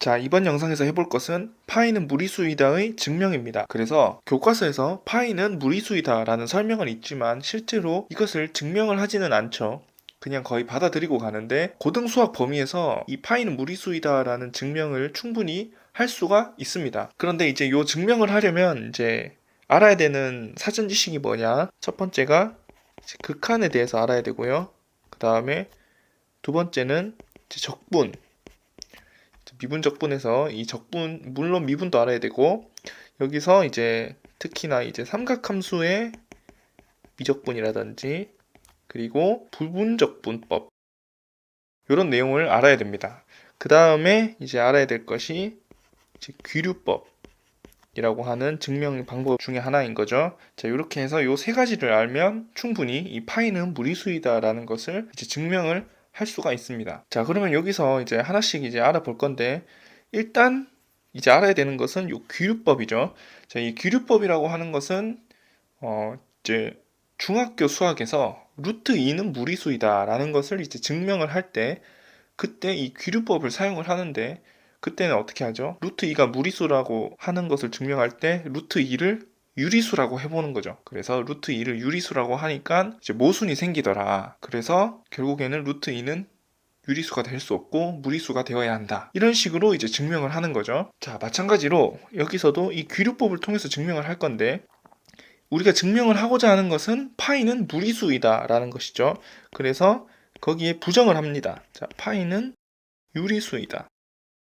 자, 이번 영상에서 해볼 것은 파이는 무리수이다의 증명입니다. 그래서 교과서에서 파이는 무리수이다 라는 설명은 있지만 실제로 이것을 증명을 하지는 않죠. 그냥 거의 받아들이고 가는데 고등수학 범위에서 이 파이는 무리수이다 라는 증명을 충분히 할 수가 있습니다. 그런데 이제 이 증명을 하려면 이제 알아야 되는 사전 지식이 뭐냐? 첫 번째가 이제 극한에 대해서 알아야 되고요. 그 다음에 두 번째는 이제 적분, 미분 적분에서 이 적분, 물론 미분도 알아야 되고, 여기서 이제 특히나 이제 삼각함수의 미적분이라든지 그리고 부분적분법, 이런 내용을 알아야 됩니다. 그 다음에 이제 알아야 될 것이 이제 귀류법이라고 하는 증명 방법 중에 하나인 거죠. 자, 이렇게 해서 이 세 가지를 알면 충분히 이 파이는 무리수이다라는 것을 이제 증명을 할 수가 있습니다. 자, 그러면 여기서 이제 하나씩 이제 알아볼 건데, 일단 이제 알아야 되는 것은 이 귀류법이죠. 자, 이 귀류법이라고 하는 것은 이제 중학교 수학에서 루트 2는 무리수이다라는 것을 이제 증명을 할 때, 그때 이 귀류법을 사용을 하는데, 그때는 어떻게 하죠? 루트 2가 무리수라고 하는 것을 증명할 때 루트 2를 유리수라고 해보는 거죠. 그래서 루트 2를 유리수라고 하니까 이제 모순이 생기더라. 그래서 결국에는 루트 2는 유리수가 될 수 없고 무리수가 되어야 한다. 이런 식으로 이제 증명을 하는 거죠. 자, 마찬가지로 여기서도 이 귀류법을 통해서 증명을 할 건데, 우리가 증명을 하고자 하는 것은 파이는 무리수이다 라는 것이죠. 그래서 거기에 부정을 합니다. 자, 파이는 유리수이다.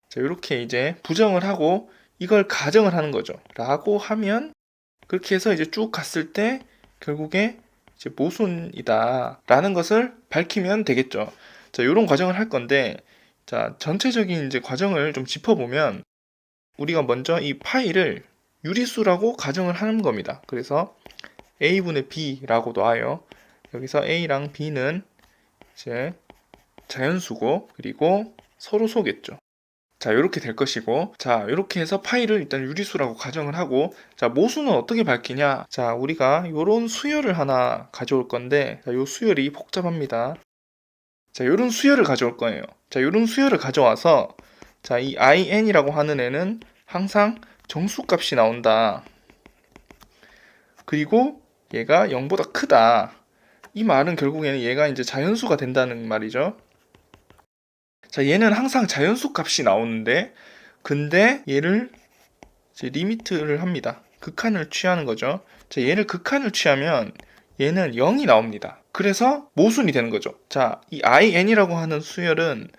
자, 이렇게 이제 부정을 하고 이걸 가정을 하는 거죠. 라고 하면 그렇게 해서 이제 쭉 갔을 때 결국에 이제 모순이다 라는 것을 밝히면 되겠죠. 자, 이런 과정을 할 건데, 자, 전체적인 이제 과정을 좀 짚어보면 우리가 먼저 이 파이를 유리수라고 가정을 하는 겁니다. 그래서 a분의 b라고 놔요. 여기서 a랑 b는 이제 자연수고, 그리고 서로소겠죠. 자, 이렇게 될 것이고, 자, 이렇게 해서 파이를 일단 유리수라고 가정을 하고, 자, 모수는 어떻게 밝히냐? 자, 우리가 요런 수열을 하나 가져올 건데, 자, 요 수열이 복잡합니다. 자, 요런 수열을 가져올 거예요. 자, 요런 수열을 가져와서, 자, 이 in이라고 하는 애는 항상 정수값이 나온다. 그리고 얘가 0보다 크다. 이 말은 결국에는 얘가 이제 자연수가 된다는 말이죠. 자, 얘는 항상 자연수 값이 나오는데, 근데 얘를 이제 리미트를 합니다. 극한을 취하는 거죠. 자, 얘를 극한을 취하면 얘는 0이 나옵니다. 그래서 모순이 되는 거죠. 자, 이 in이라고 하는 수열은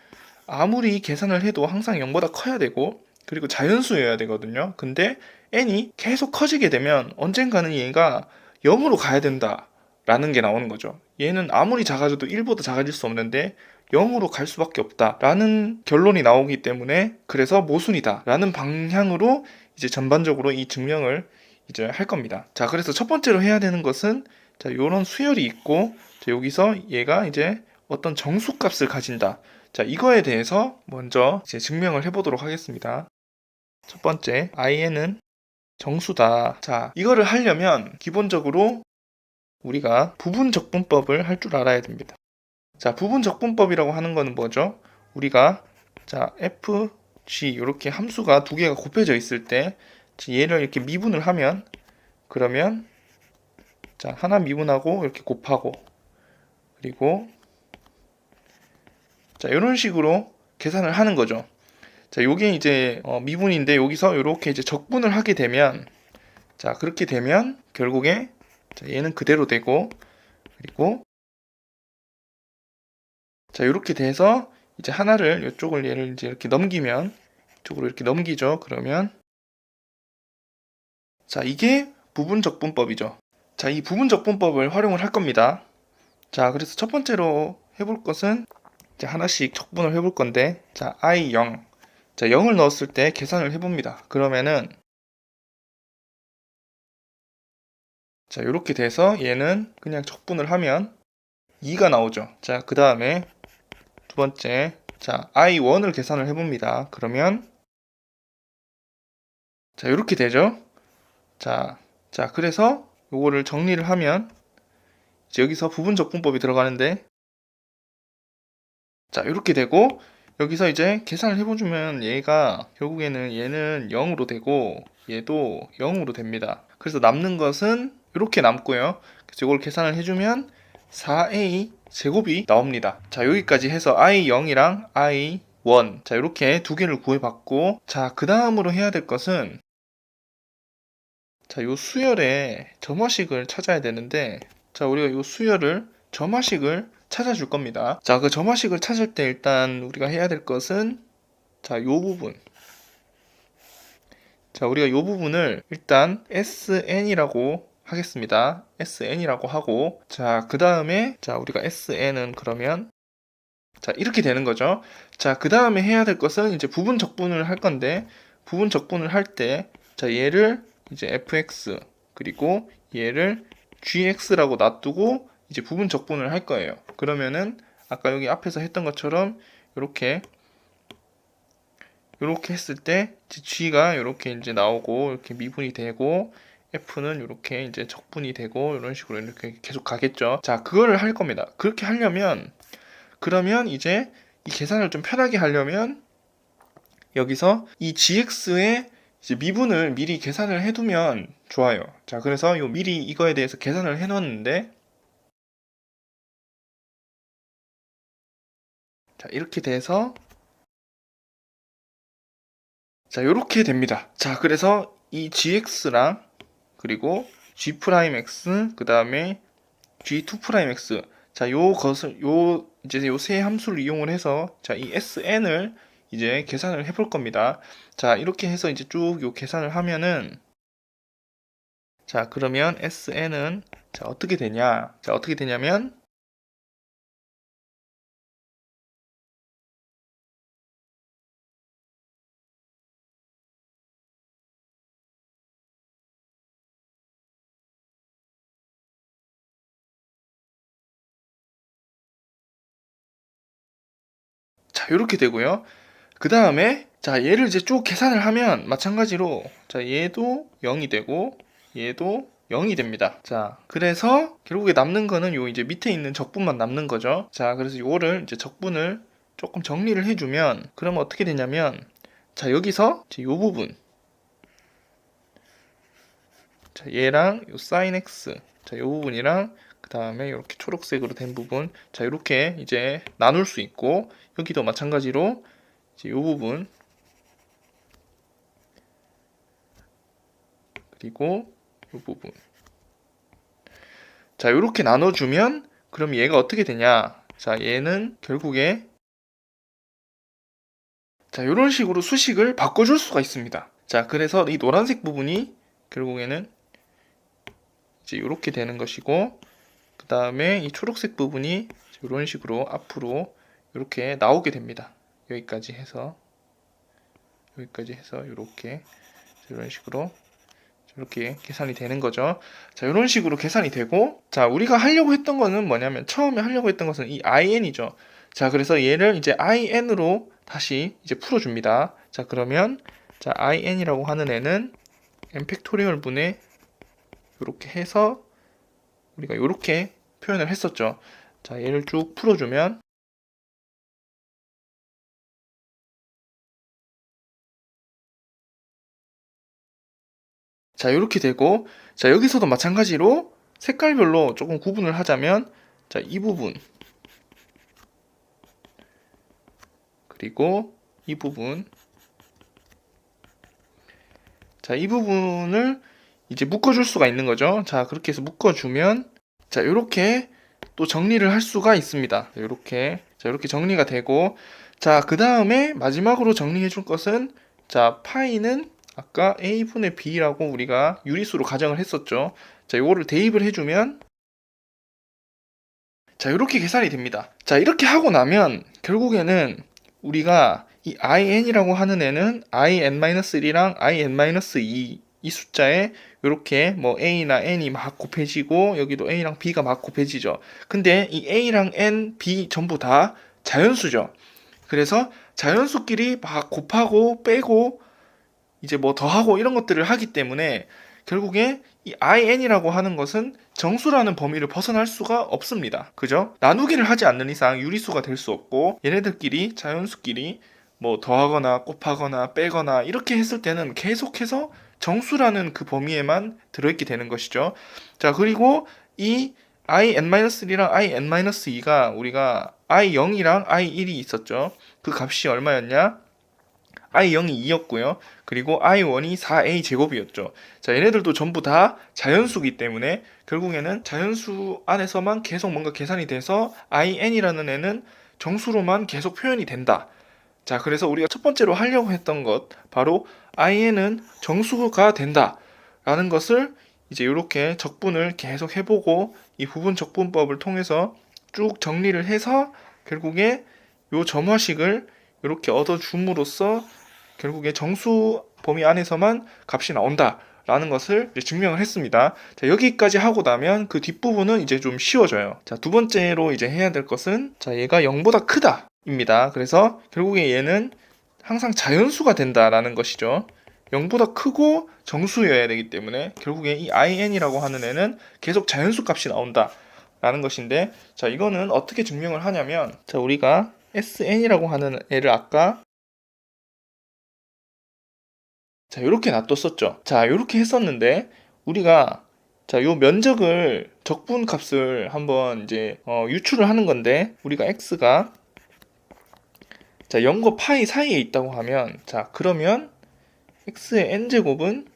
아무리 계산을 해도 항상 0보다 커야 되고, 그리고 자연수여야 되거든요. 근데 n이 계속 커지게 되면 언젠가는 얘가 0으로 가야 된다 라는 게 나오는 거죠. 얘는 아무리 작아져도 1보다 작아질 수 없는데 0으로 갈 수밖에 없다 라는 결론이 나오기 때문에, 그래서 모순이다 라는 방향으로 이제 전반적으로 이 증명을 이제 할 겁니다. 자, 그래서 첫 번째로 해야 되는 것은, 자, 요런 수열이 있고, 자, 여기서 얘가 이제 어떤 정수값을 가진다. 자, 이거에 대해서 먼저 이제 증명을 해보도록 하겠습니다. 첫 번째, in은 정수다. 자, 이거를 하려면 기본적으로 우리가 부분적분법을 할 줄 알아야 됩니다. 자, 부분적분법이라고 하는 거는 뭐죠? 우리가, 자, f, g 이렇게 함수가 두 개가 곱해져 있을 때 얘를 이렇게 미분을 하면, 그러면 자, 하나 미분하고 이렇게 곱하고, 그리고 자, 이런 식으로 계산을 하는 거죠. 자, 요게 이제 미분인데, 여기서 이렇게 이제 적분을 하게 되면, 자, 그렇게 되면 결국에, 자, 얘는 그대로 되고, 그리고 자, 이렇게 돼서 이제 하나를, 이쪽을 얘를 이제 이렇게 넘기면, 이쪽으로 이렇게 넘기죠. 그러면 자, 이게 부분적분법이죠. 자, 이 부분적분법을 활용을 할 겁니다. 자, 그래서 첫 번째로 해볼 것은, 이제 하나씩 적분을 해볼 건데, 자, i 0. 자, 0을 넣었을 때 계산을 해봅니다. 그러면은, 자, 이렇게 돼서 얘는 그냥 적분을 하면 2가 나오죠. 자, 그 다음에 두 번째, 자, i1을 계산을 해봅니다. 그러면, 자, 이렇게 되죠. 자, 그래서 요거를 정리를 하면, 이제 여기서 부분적분법이 들어가는데, 자, 이렇게 되고, 여기서 이제 계산을 해보주면 얘가 결국에는 얘는 0으로 되고 얘도 0으로 됩니다. 그래서 남는 것은 이렇게 남고요. 그래서 이걸 계산을 해주면 4a 제곱이 나옵니다. 자, 여기까지 해서 i0이랑 i1, 자, 이렇게 두 개를 구해봤고, 자, 그 다음으로 해야 될 것은, 자, 요 수열의 점화식을 찾아야 되는데, 자, 우리가 요 수열을 점화식을 찾아줄 겁니다. 자, 그 점화식을 찾을 때 일단 우리가 해야 될 것은, 자, 요 부분. 자, 우리가 요 부분을 일단 SN이라고 하겠습니다. SN이라고 하고, 자, 그 다음에, 자, 우리가 SN은 그러면, 자, 이렇게 되는 거죠. 자, 그 다음에 해야 될 것은 이제 부분 적분을 할 건데, 부분 적분을 할 때, 자, 얘를 이제 fx, 그리고 얘를 gx라고 놔두고, 이제 부분 적분을 할 거예요. 그러면은, 아까 여기 앞에서 했던 것처럼, 이렇게 했을 때, g가 이렇게 이제 나오고, 이렇게 미분이 되고, f는 이렇게 이제 적분이 되고, 이런 식으로 이렇게 계속 가겠죠. 자, 그거를 할 겁니다. 그렇게 하려면, 그러면 이제 이 계산을 좀 편하게 하려면 여기서 이 gx의 이제 미분을 미리 계산을 해두면 좋아요. 자, 그래서 미리 이거에 대해서 계산을 해놓았는데, 자, 이렇게 돼서, 자, 이렇게 됩니다. 자, 그래서 이 gx랑 그리고 g'x, 그 다음에 g2'x, 자, 이제 요 세 함수를 이용을 해서, 자, 이 sn을 이제 계산을 해볼 겁니다. 자, 이렇게 해서 이제 쭉 요 계산을 하면은, 자, 그러면 sn은, 자, 어떻게 되냐? 자, 어떻게 되냐면, 자, 이렇게 되고요. 그 다음에, 자, 얘를 이제 쭉 계산을 하면, 마찬가지로, 자, 얘도 0이 되고, 얘도 0이 됩니다. 자, 그래서 결국에 남는 거는 요 이제 밑에 있는 적분만 남는 거죠. 자, 그래서 요거를 이제 적분을 조금 정리를 해주면, 그러면 어떻게 되냐면, 자, 여기서 이제 요 부분, 자, 얘랑 요 sin x, 자, 요 부분이랑 그 다음에 이렇게 초록색으로 된 부분, 자, 이렇게 이제 나눌 수 있고, 여기도 마찬가지로 이제 요 부분, 그리고 요 부분, 자, 이렇게 나눠주면 그럼 얘가 어떻게 되냐? 자, 얘는 결국에, 자, 이런 식으로 수식을 바꿔줄 수가 있습니다. 자, 그래서 이 노란색 부분이 결국에는 이제 이렇게 되는 것이고, 그 다음에 이 초록색 부분이 이런 식으로 앞으로 이렇게 나오게 됩니다. 여기까지 해서 이렇게 이런 식으로 이렇게 계산이 되는 거죠. 자, 이런 식으로 계산이 되고, 자, 우리가 하려고 했던 거는 뭐냐면, 처음에 하려고 했던 것은 이 in이죠. 자, 그래서 얘를 이제 in으로 다시 이제 풀어줍니다. 자, 그러면, 자, in이라고 하는 애는 n 팩토리얼 분의 이렇게 해서 우리가 이렇게 표현을 했었죠. 자, 얘를 쭉 풀어주면, 자, 이렇게 되고, 자, 여기서도 마찬가지로 색깔별로 조금 구분을 하자면, 자, 이 부분, 그리고 이 부분, 자, 이 부분을 이제 묶어줄 수가 있는 거죠. 자, 그렇게 해서 묶어주면, 자, 이렇게 또 정리를 할 수가 있습니다. 이렇게, 자, 이렇게 정리가 되고, 자, 그 다음에 마지막으로 정리해 줄 것은, 자, 파이는 아까 a분의 b라고 우리가 유리수로 가정을 했었죠. 자, 이거를 대입을 해주면, 자, 이렇게 계산이 됩니다. 자, 이렇게 하고 나면 결국에는 우리가 이 in이라고 하는 애는 in-1이랑 in-2 이 숫자에 이렇게 뭐 a나 n이 막 곱해지고 여기도 a랑 b가 막 곱해지죠. 근데 이 a랑 n, b 전부 다 자연수죠. 그래서 자연수끼리 막 곱하고 빼고 이제 뭐 더하고 이런 것들을 하기 때문에 결국에 이 in이라고 하는 것은 정수라는 범위를 벗어날 수가 없습니다. 그죠? 나누기를 하지 않는 이상 유리수가 될 수 없고, 얘네들끼리 자연수끼리 뭐 더하거나 곱하거나 빼거나 이렇게 했을 때는 계속해서 정수라는 그 범위에만 들어있게 되는 것이죠. 자, 그리고 이 in-1이랑 in-2가 우리가 i0이랑 i1이 있었죠. 그 값이 얼마였냐? i0이 2였고요. 그리고 i1이 4a 제곱이었죠. 자, 얘네들도 전부 다 자연수기 때문에 결국에는 자연수 안에서만 계속 뭔가 계산이 돼서 in이라는 애는 정수로만 계속 표현이 된다. 자, 그래서 우리가 첫 번째로 하려고 했던 것, 바로 in은 정수가 된다 라는 것을 이제 이렇게 적분을 계속 해보고 이 부분 적분법을 통해서 쭉 정리를 해서 결국에 요 점화식을 이렇게 얻어줌으로써 결국에 정수 범위 안에서만 값이 나온다 라는 것을 이제 증명을 했습니다. 자, 여기까지 하고 나면 그 뒷부분은 이제 좀 쉬워져요. 자, 두 번째로 이제 해야 될 것은, 자, 얘가 0보다 크다 입니다. 그래서 결국에 얘는 항상 자연수가 된다라는 것이죠. 0보다 크고 정수여야 되기 때문에 결국에 이 in이라고 하는 애는 계속 자연수 값이 나온다 라는 것인데, 자, 이거는 어떻게 증명을 하냐면, 자, 우리가 sn이라고 하는 애를 아까 자, 이렇게 놔뒀었죠. 자, 이렇게 했었는데 우리가 자, 요 면적을 적분 값을 한번 이제 유출을 하는 건데, 우리가 x가 자, 0과 파이 사이에 있다고 하면, 자, 그러면 x의 n제곱은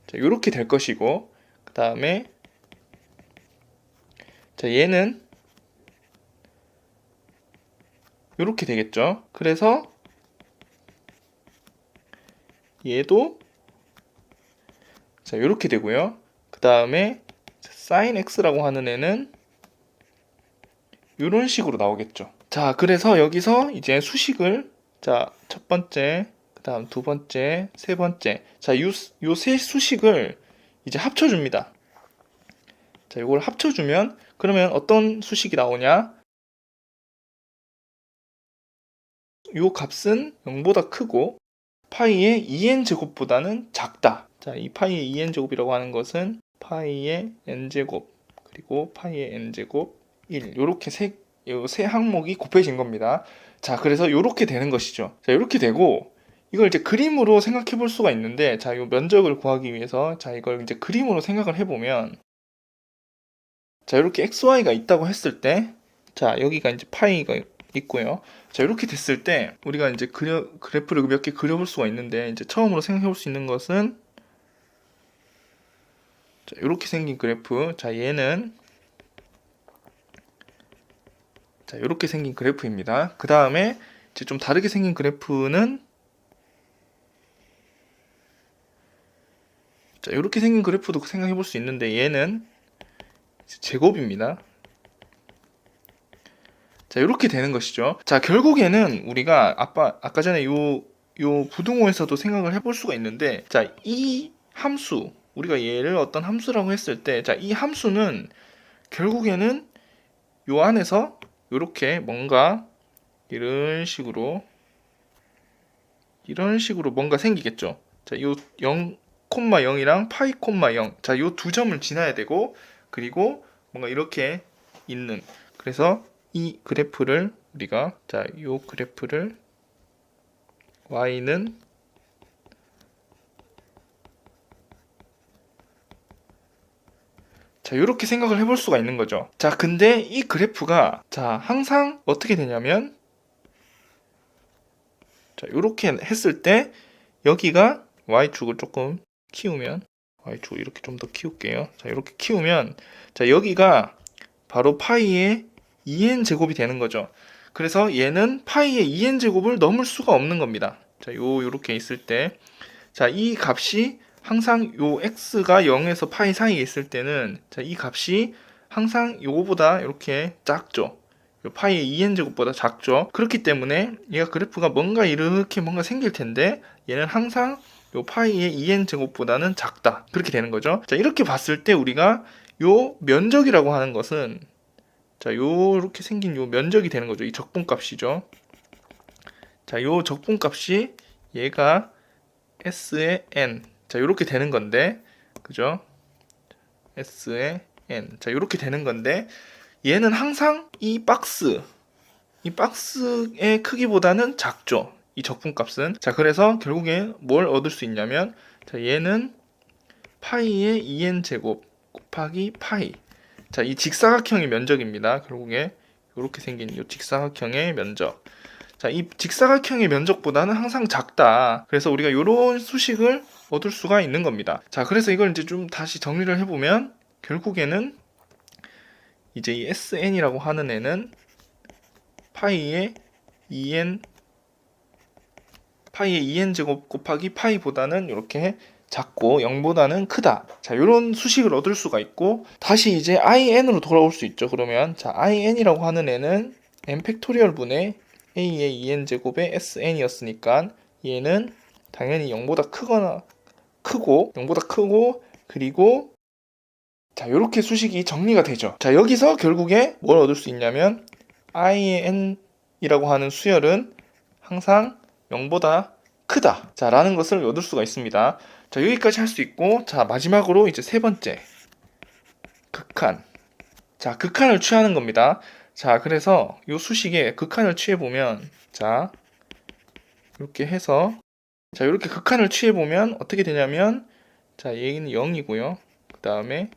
자, 요렇게 될 것이고, 그 다음에 자, 얘는 요렇게 되겠죠. 그래서 얘도 자, 요렇게 되고요. 그 다음에 sin x라고 하는 애는 요런 식으로 나오겠죠. 자, 그래서 여기서 이제 수식을, 자, 첫 번째, 그 다음 두 번째, 세 번째, 자, 요 세 수식을 이제 합쳐줍니다. 자, 이걸 합쳐주면 그러면 어떤 수식이 나오냐? 요 값은 0보다 크고 파이의 2n 제곱보다는 작다. 자, 이 파이의 2n 제곱이라고 하는 것은 파이의 n 제곱 그리고 파이의 n 제곱 1, 요렇게 세 항목이 곱해진 겁니다. 자, 그래서 요렇게 되는 것이죠. 자, 요렇게 되고 이걸 이제 그림으로 생각해 볼 수가 있는데, 자, 요 면적을 구하기 위해서 자, 이걸 이제 그림으로 생각을 해보면, 자, 이렇게 xy가 있다고 했을 때, 자, 여기가 이제 파이가 있고요. 자, 이렇게 됐을 때 우리가 이제 그래프를 몇 개 그려볼 수가 있는데, 이제 처음으로 생각해 볼 수 있는 것은, 자, 이렇게 생긴 그래프. 자, 얘는 자, 이렇게 생긴 그래프입니다. 그 다음에 이제 좀 다르게 생긴 그래프는, 자, 이렇게 생긴 그래프도 생각해 볼 수 있는데, 얘는 제곱입니다. 자, 이렇게 되는 것이죠. 자, 결국에는 우리가 아까 전에 요 부등호에서도 생각을 해볼 수가 있는데, 자, 이 함수, 우리가 얘를 어떤 함수라고 했을 때, 자, 이 함수는 결국에는 요 안에서 이렇게 뭔가 이런 식으로 뭔가 생기겠죠. 자, 요 0,0이랑 파이, 0. 자, 요 두 점을 지나야 되고, 그리고 뭔가 이렇게 있는, 그래서 이 그래프를 우리가, 자, 요 그래프를 y는 자, 이렇게 생각을 해볼 수가 있는 거죠. 자, 근데 이 그래프가 자, 항상 어떻게 되냐면, 자, 이렇게 했을 때 여기가 y축을 조금 키우면, y축을 이렇게 좀 더 키울게요. 자, 이렇게 키우면, 자, 여기가 바로 파이의 2n 제곱이 되는 거죠. 그래서 얘는 파이의 2n 제곱을 넘을 수가 없는 겁니다. 자, 요렇게 있을 때, 자, 이 값이 항상 요 x가 0에서 파이 사이에 있을 때는, 자, 이 값이 항상 요거보다 이렇게 작죠. 요 파이의 2n 제곱보다 작죠. 그렇기 때문에 얘가 그래프가 뭔가 이렇게 뭔가 생길 텐데, 얘는 항상 요 파이의 2n 제곱보다는 작다. 그렇게 되는 거죠. 자, 이렇게 봤을 때 우리가 요 면적이라고 하는 것은, 자, 요렇게 생긴 요 면적이 되는 거죠. 이 적분값이죠. 자, 요 적분값이 얘가 s의 n. 자, 이렇게 되는 건데, 그죠? S에 N. 자, 이렇게 되는 건데, 얘는 항상 이 박스의 크기보다는 작죠. 이 적분값은. 자, 그래서 결국에 뭘 얻을 수 있냐면, 자, 얘는 파이의 2n 제곱 곱하기 파이. 자, 이 직사각형의 면적입니다. 결국에 이렇게 생긴 이 직사각형의 면적. 자, 이 직사각형의 면적보다는 항상 작다. 그래서 우리가 이런 수식을 얻을 수가 있는 겁니다. 자, 그래서 이걸 이제 좀 다시 정리를 해보면 결국에는 이제 이 SN이라고 하는 애는 파이의 2n 제곱 곱하기 파이보다는 이렇게 작고 0보다는 크다. 자, 이런 수식을 얻을 수가 있고, 다시 이제 in으로 돌아올 수 있죠. 그러면 자, in이라고 하는 애는 n 팩토리얼 분의 a의 2n 제곱의 sn이었으니까 얘는 당연히 0보다 크고 0보다 크고, 그리고 자, 이렇게 수식이 정리가 되죠. 자, 여기서 결국에 뭘 얻을 수 있냐면 i의 n이라고 하는 수열은 항상 0보다 크다. 자, 라는 것을 얻을 수가 있습니다. 자, 여기까지 할 수 있고, 자, 마지막으로 이제 세 번째. 극한. 자, 극한을 취하는 겁니다. 자, 그래서 이 수식에 극한을 취해보면, 자, 이렇게 해서, 자, 이렇게 극한을 취해보면 어떻게 되냐면, 자, 얘는 0이고요. 그 다음에,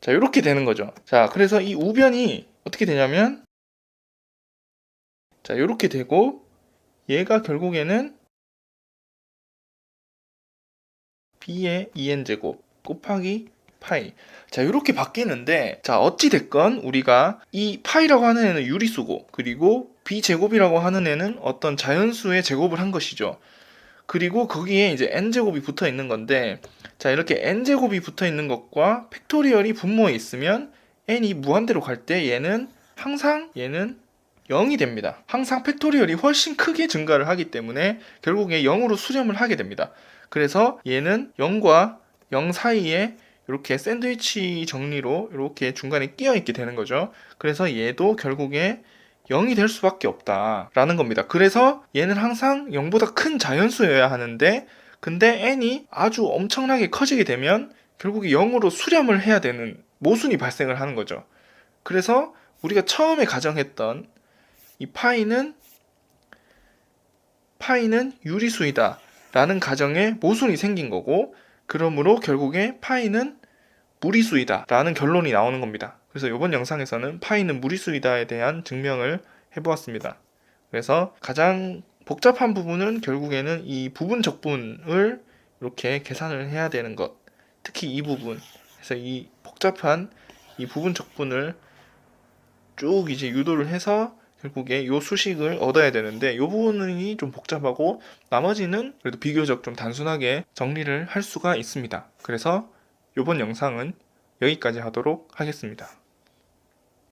자, 이렇게 되는 거죠. 자, 그래서 이 우변이 어떻게 되냐면, 자, 이렇게 되고, 얘가 결국에는 b의 2n제곱 곱하기 파이. 자, 이렇게 바뀌는데, 자, 어찌됐건 우리가 이 파이라고 하는 애는 유리수고, 그리고 b제곱이라고 하는 애는 어떤 자연수의 제곱을 한 것이죠. 그리고 거기에 이제 n제곱이 붙어 있는 건데, 자, 이렇게 n제곱이 붙어 있는 것과 팩토리얼이 분모에 있으면 n이 무한대로 갈 때 얘는 항상 0이 됩니다. 항상 팩토리얼이 훨씬 크게 증가를 하기 때문에 결국에 0으로 수렴을 하게 됩니다. 그래서 얘는 0과 0 사이에 이렇게 샌드위치 정리로 이렇게 중간에 끼어 있게 되는 거죠. 그래서 얘도 결국에 0이 될 수밖에 없다라는 겁니다. 그래서 얘는 항상 0보다 큰 자연수여야 하는데, 근데 n이 아주 엄청나게 커지게 되면 결국에 0으로 수렴을 해야 되는 모순이 발생을 하는 거죠. 그래서 우리가 처음에 가정했던 이 파이는 유리수이다 라는 가정에 모순이 생긴 거고, 그러므로 결국에 파이는 무리수이다 라는 결론이 나오는 겁니다. 그래서 이번 영상에서는 파이는 무리수이다에 대한 증명을 해보았습니다. 그래서 가장 복잡한 부분은 결국에는 이 부분 적분을 이렇게 계산을 해야 되는 것, 특히 이 부분, 그래서 이 복잡한 이 부분 적분을 쭉 이제 유도를 해서 결국에 이 수식을 얻어야 되는데, 이 부분이 좀 복잡하고 나머지는 그래도 비교적 좀 단순하게 정리를 할 수가 있습니다. 그래서 이번 영상은 여기까지 하도록 하겠습니다.